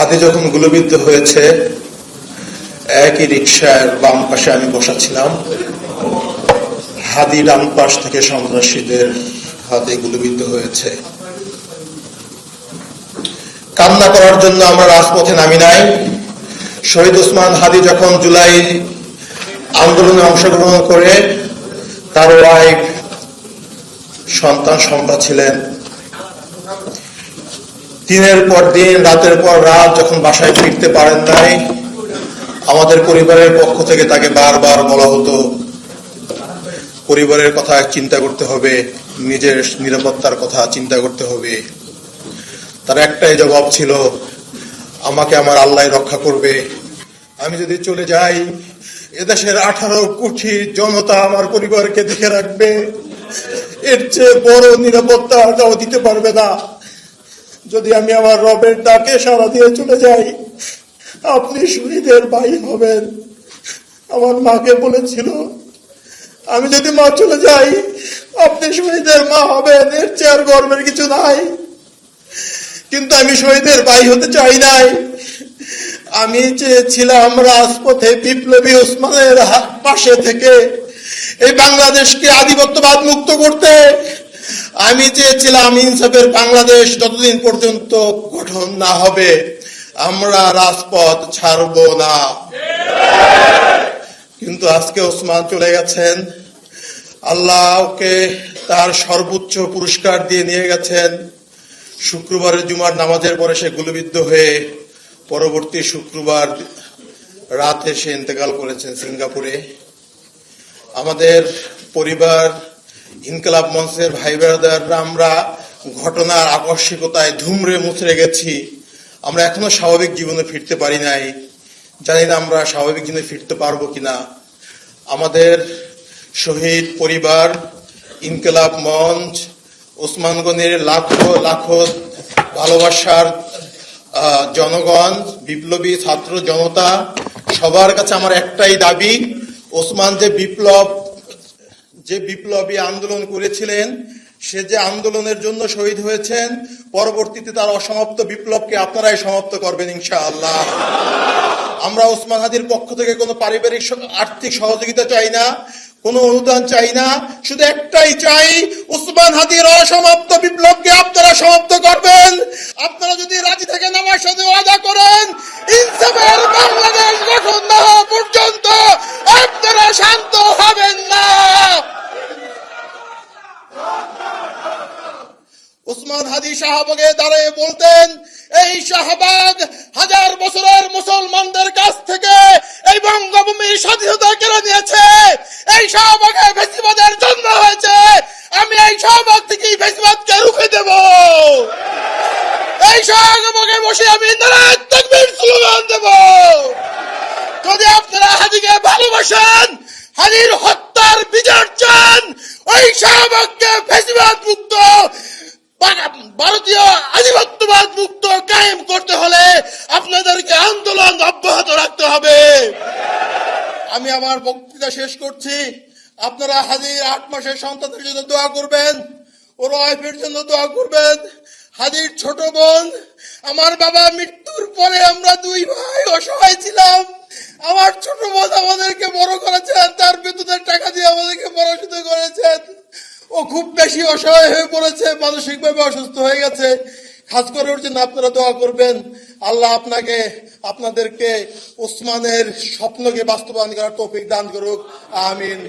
হাতি যখন গুলিবিদ্ধ হয়েছে, একই রিকশার বাম পাশে আমি বসা ছিলাম। হাদি ডান পাশ থেকে সন্ত্রাসীদের হাতে গুলিবিদ্ধ হয়েছে। কান্না করার জন্য আমরা রাজপথে নামি নাই। শহীদ ওসমান হাদি যখন জুলাই আন্দোলনে অংশগ্রহণ করে তার ওয়াইফ সন্তান সম্ভ্রা ছিলেন, দিনের পর দিন রাতের পর রাত যখন বাসায় ফিরতে পারেন নাই, আমাদের পরিবারের পক্ষ থেকে তাকে বারবার বলা হতো পরিবারের কথা চিন্তা করতে হবে, নিজের নিরাপত্তার কথা চিন্তা করতে হবে। তার একটাই জবাব ছিল, আমাকে আমার আল্লাহ রক্ষা করবে। আমি যদি চলে যাই, এদেশের 18 কোটি জনতা আমার পরিবারকে দেখে রাখবে। এর চেয়ে বড় নিরাপত্তা আর কেউ দিতে পারবে না। যদি আমি আমার রবের ডাকে সাড়া দিয়ে চলে যাই, আপনি শহীদের ভাই হবেন। আমার মাকে বলেছিল, আমি যদি মা চলে যাই, আপনি শহীদের মা হবেন। এর চেয়ে আর গর্বের কিছু নাই। কিন্তু আমি শহীদের ভাই হতে চাই নাই। আমি চেয়েছিলাম রাজপথে বিপ্লবী ওসমানের পাশে থেকে এই বাংলাদেশকে আধিপত্যবাদ মুক্ত করতে। আমি চেয়েছিলাম ইনসাফের বাংলাদেশ যতদিন পর্যন্ত গঠন না হবে, আমরা রাজপথ ছাড়ব না। কিন্তু আজকে ওসমান চলে গেছেন, আল্লাহ ওকে তার সর্বোচ্চ পুরস্কার দিয়ে নিয়ে গেছেন। শুক্রবারের জুমার নামাজের পরে সে গুলিবিদ্ধ হয়ে পরবর্তী শুক্রবার রাতে সে ইন্তেকাল করেছেন সিঙ্গাপুরে। আমাদের পরিবার, ইনকিলাব মঞ্চের ভাই ব্রাদাররা আমরা ঘটনার আকস্মিকতায় ধুমড়ে মুচড়ে গেছি। আমরা এখনো স্বাভাবিক জীবনে ফিরতে পারি নাই। জানি না আমরা স্বাভাবিক জীবনে ফিরতে পারবো কিনা। আমাদের শহীদ পরিবার, ইনকিলাব মঞ্চ, ওসমান গনির লাখো লাখো ভালোবাসার জনগণ, বিপ্লবী ছাত্র জনতা, সবার কাছে আমার একটাই দাবি, ওসমান যে বিপ্লবী আন্দোলন করেছিলেন, সে যে আন্দোলনের জন্য শহীদ হয়েছেন, পরবর্তীতে তার অসমাপ্ত বিপ্লবকে আপনারাই সমাপ্ত করবেন ইনশাআল্লাহ। আমরা ওসমান হাদির পক্ষ থেকে কোনো পারিবারিক আর্থিক সহযোগিতা চাই না, কোনো অনুদান চাই না। শুধু একটাই চাই, ওসমান হাদির অসমাপ্ত বিপ্লবকে আপনারা সমাপ্ত করবেন। আপনারা যদি রাজি থাকেন, আমার সাথে ওয়াদা করেন, ইনসাফের বাংলাদেশ গঠন না হওয়া পর্যন্ত আপনারা শান্ত হবেন না। ওসমান হাদি শাহবাগে দাঁড়িয়ে বলতেন, এই শাহবাগ হাজার বছরের মুসলমানদের কাছ থেকে এই বঙ্গভূমির স্বাধীনতা কেড়ে নিয়েছে। এই শাহবাগে ফ্যাসিবাদের জন্ম হয়েছে। আমি এই শাহবাগ থেকে ফ্যাসিবাদকে রুখে দেব। এই শাহবাগে বসে আমি নারায়ে তাকবীর স্লোগান দেব। যদি আপনারা হাদিকে ভালোবাসেন, হাদির হত্যার বিচার চান, ওই শাহবাগকে ফ্যাসিবাদ মুক্ত, ভারতীয় আধিপত্যবাদ মুক্ত কায়েম করতে হলে আপনাদেরকে আন্দোলন অব্যাহত রাখতে হবে। আমি আমার বক্তৃতা শেষ করছি। আপনারা হাদির 8 মাসের সন্তানের জন্য দোয়া করবেন, ওর ওয়াইফের জন্য দোয়া করবেন। হাদির ছোট বোন, আমার বাবা মৃত্যুর পরে আমরা 2 ভাই অসহায় ছিলাম। আমার ছোট বোন আমাদেরকে বড় করেছেন, তার বেতনের টাকা দিয়ে আমাদেরকে পড়াশোনা করেছেন। ও খুব বেশি অসহায় হয়ে পড়েছে, মানসিকভাবে অসুস্থ হয়ে গেছে। খাস করে ওর জন্য আপনারা দোয়া করবেন। আল্লাহ আপনাদেরকে ওসমানের স্বপ্নকে বাস্তবায়ন করার তৌফিক দান করুক। আমিন।